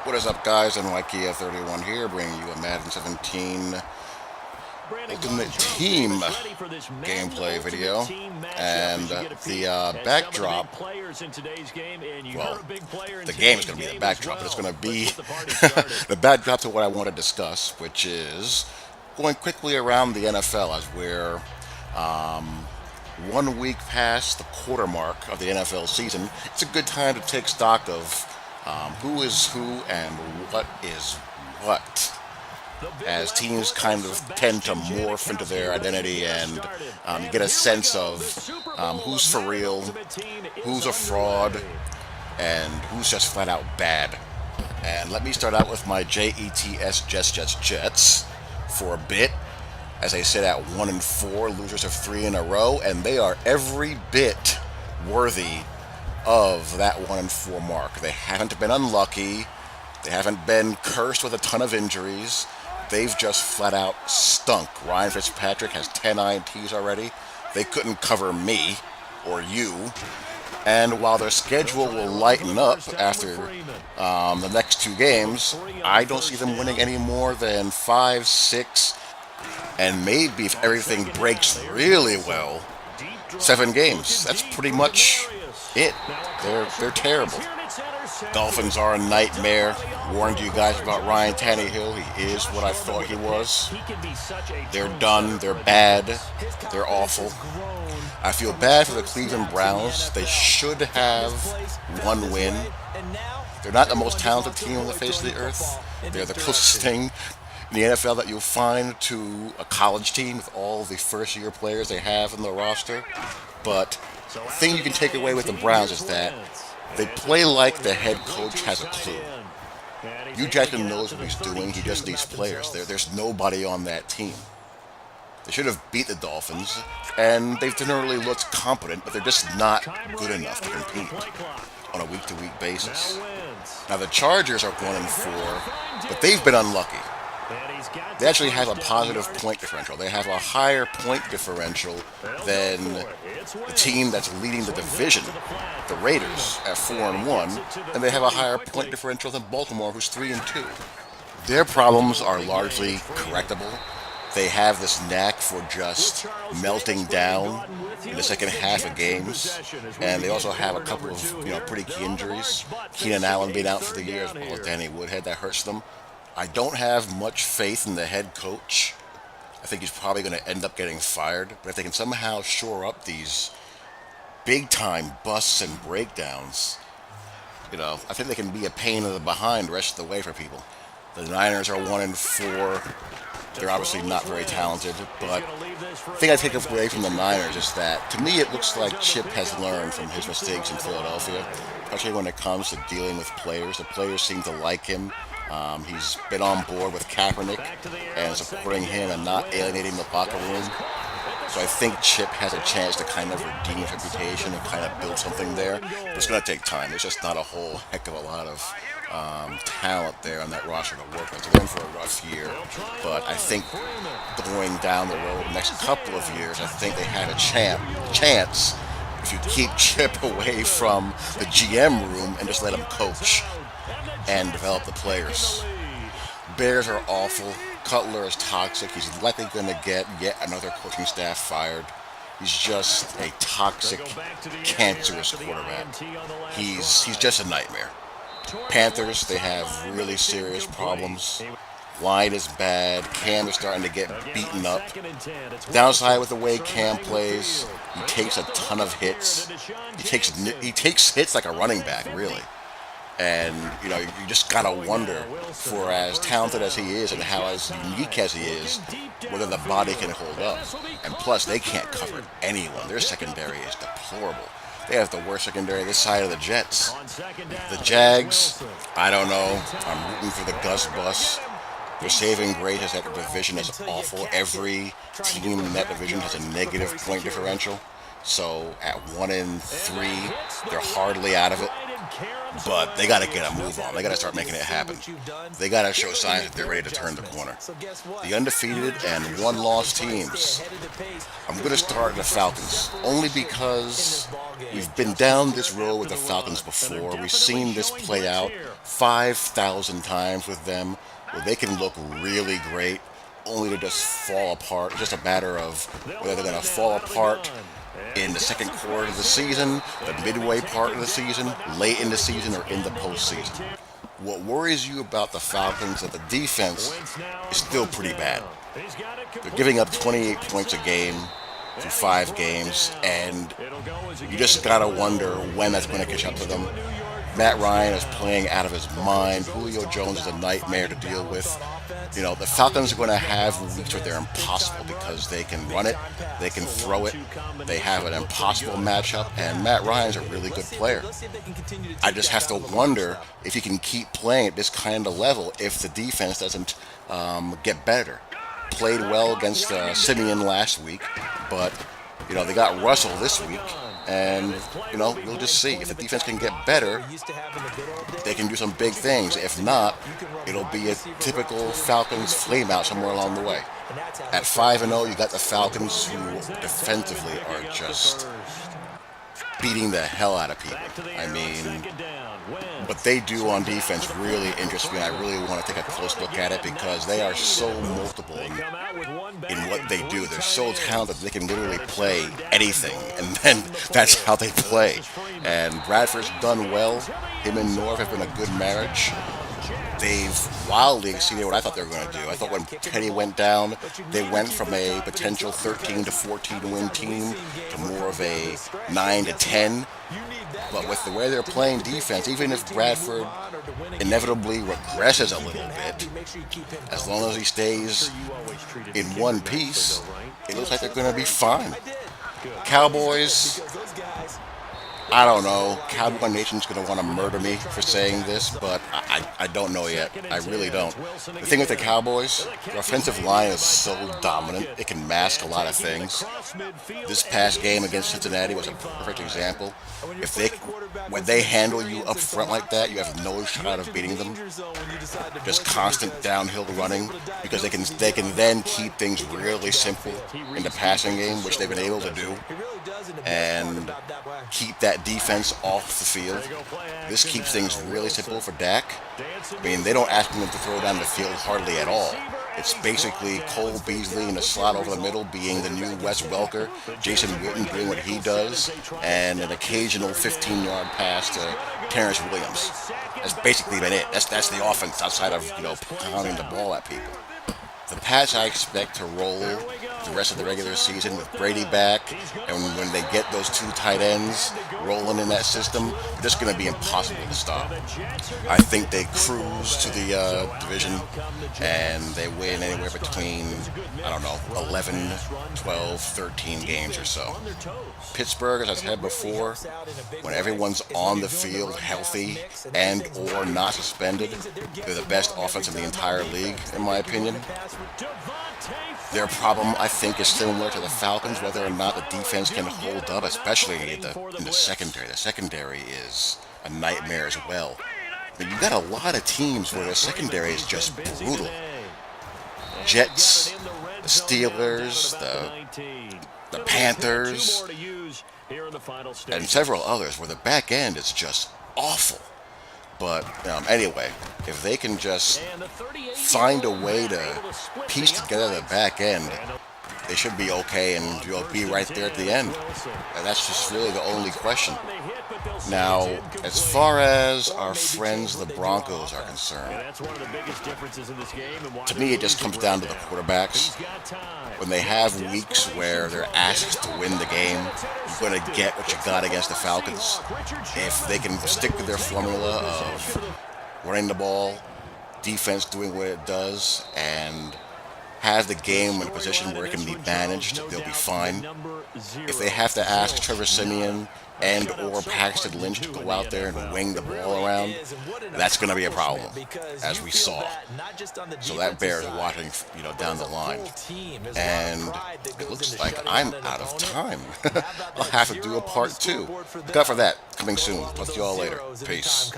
What is up, guys? NYKF31 here, bringing you a Madden 17 Ultimate Team gameplay video. And the backdrop, well, the game is going to be the backdrop, but it's going to be the backdrop to what I want to discuss, which is going quickly around the NFL as we're 1 week past the quarter mark of the NFL season. It's a good time to take stock of who is who and what is what, as teams kind of tend to morph into their identity and you get a sense of who's for real, who's a fraud, and who's just flat out bad. And let me start out with my Jets for a bit. As I sit at 1-4, losers of 3 in a row, and they are every bit worthy of that 1-4 mark. They haven't been unlucky. They haven't been cursed with a ton of injuries. They've just flat out stunk. Ryan Fitzpatrick has 10 INTs already. They couldn't cover me or you. And while their schedule will lighten up after the next 2 games, I don't see them winning any more than 5, 6, and maybe if everything breaks really well, 7 games. That's pretty much it. They're terrible. Dolphins are a nightmare. Warned you guys about Ryan Tannehill. He is what I thought he was. They're done. They're bad. They're awful. I feel bad for the Cleveland Browns. They should have 1 win. They're not the most talented team on the face of the earth. They're the closest thing in the NFL that you'll find to a college team with all the first-year players they have in the roster. But the thing you can take away with the Browns is that they play like the head coach has a clue. Hugh Jackson knows what he's doing. He just needs players. There's nobody on that team. They should have beat the Dolphins, and they've generally looked competent, but they're just not good enough to compete on a week-to-week basis. Now, the Chargers are 1-4, but they've been unlucky. They actually have a positive point differential. They have a higher point differential than the team that's leading the division, the Raiders, at 4-1, and they have a higher point differential than Baltimore, who's 3-2. Their problems are largely correctable. They have this knack for just melting down in the second half of games, and they also have a couple of pretty key injuries. Keenan Allen being out for the year, as well as Danny Woodhead, that hurts them. I don't have much faith in the head coach. I think he's probably going to end up getting fired. But if they can somehow shore up these big-time busts and breakdowns, I think they can be a pain in the behind the rest of the way for people. The Niners are 1-4. They're obviously not very talented, but the thing I take away from the Niners is that, to me, it looks like Chip has learned from his mistakes in Philadelphia, especially when it comes to dealing with players. The players seem to like him. He's been on board with Kaepernick and supporting him and not alienating the locker room. So I think Chip has a chance to kind of redeem his reputation and kind of build something there. But it's going to take time. There's just not a whole heck of a lot of talent there on that roster to work with. They're in for a rough year, but I think going down the road the next couple of years, I think they have a chance if you keep Chip away from the GM room and just let him coach and develop the players. Bears are awful. Cutler is toxic. He's likely going to get yet another coaching staff fired. He's just a toxic, cancerous quarterback. He's just a nightmare. Panthers, they have really serious problems. Line is bad. Cam is starting to get beaten up. Downside with the way Cam plays, he takes a ton of hits. He takes hits like a running back, really. And, you just gotta wonder, for as talented as he is and how as unique as he is, whether the body can hold up. And plus, they can't cover anyone. Their secondary is deplorable. They have the worst secondary this side of the Jets. The Jags, I don't know. I'm rooting for the Gus Bus. Their saving grace is that the division is awful. Every team in that division has a negative point differential. So at 1-3, they're hardly out of it. But they got to get a move on. They got to start making it happen. They got to show signs that they're ready to turn the corner. The undefeated and one-loss teams. I'm going to start the Falcons, only because we've been down this road with the Falcons before. We've seen this play out 5,000 times with them where they can look really great only to just fall apart. It's just a matter of whether they're going to fall apart in the second quarter of the season, the midway part of the season, late in the season, or in the postseason. What worries you about the Falcons is that the defense is still pretty bad. They're giving up 28 points a game through 5 games, and you just gotta wonder when that's going to catch up to them. Matt Ryan is playing out of his mind. Julio Jones is a nightmare to deal with. You know, the Falcons are going to have weeks where they're impossible because they can run it, they can throw it, they have an impossible matchup, and Matt Ryan's a really good player. I just have to wonder if he can keep playing at this kind of level if the defense doesn't get better. Played well against Simeon last week, but, you know, they got Russell this week. And, you know, we'll just see. If the defense can get better, they can do some big things. If not, it'll be a typical Falcons flame out somewhere along the way. At 5-0, you got the Falcons who defensively are just beating the hell out of people. I mean, what they do on defense really interests me. I really want to take a close look at it because they are so multiple in what they do. They're so talented they can literally play anything, and then that's how they play. And Bradford's done well. Him and Norv have been a good marriage. They've wildly exceeded what I thought they were going to do. I thought when Teddy went down, they went from a potential 13 to 14 win team to more of a 9 to 10. But with the way they're playing defense, even if Bradford inevitably regresses a little bit, as long as he stays in one piece, it looks like they're going to be fine. Cowboys, I don't know. Cowboy Nation's going to want to murder me for saying this, but I don't know yet. I really don't. The thing with the Cowboys, their offensive line is so dominant, it can mask a lot of things. This past game against Cincinnati was a perfect example. When they handle you up front like that, you have no shot of beating them. Just constant downhill running, because they can then keep things really simple in the passing game, which they've been able to do, and keep that defense off the field. This keeps things really simple for Dak. I mean, they don't ask him to throw down the field hardly at all. It's basically Cole Beasley in the slot over the middle being the new Wes Welker, Jason Witten doing what he does, and an occasional 15-yard pass to Terrence Williams. That's basically been it. That's the offense outside of, you know, pounding the ball at people. The Pats I expect to roll the rest of the regular season with Brady back, and when they get those 2 tight ends rolling in that system, it's just going to be impossible to stop. I think they cruise to the division, and they win anywhere between, I don't know, 11, 12, 13 games or so. Pittsburgh, as I said before, when everyone's on the field healthy and or not suspended, they're the best offense in the entire league, in my opinion. Their problem, I think, is similar to the Falcons, whether or not the defense can hold up, especially in the secondary. The secondary is a nightmare as well. But you've got a lot of teams where the secondary is just brutal. Jets, the Steelers, the Panthers, and several others where the back end is just awful. But anyway, if they can just find a way to piece together the back end, they should be okay, and you'll be right there at the end. And that's just really the only question. Now, as far as our friends the Broncos are concerned, to me it just comes down to the quarterbacks. When they have weeks where they're asked to win the game, you're going to get what you got against the Falcons. If they can stick to their formula of running the ball, defense doing what it does, and have the game in a position where it can be managed, they'll be fine. If they have to ask Trevor Siemian and or Paxton Lynch to go out there and wing the ball around, that's going to be a problem, as we saw. So that bears watching, down the line. And it looks like I'm out of time. I'll have to do a part 2. Look out for that coming soon. Talk to you all later. Peace.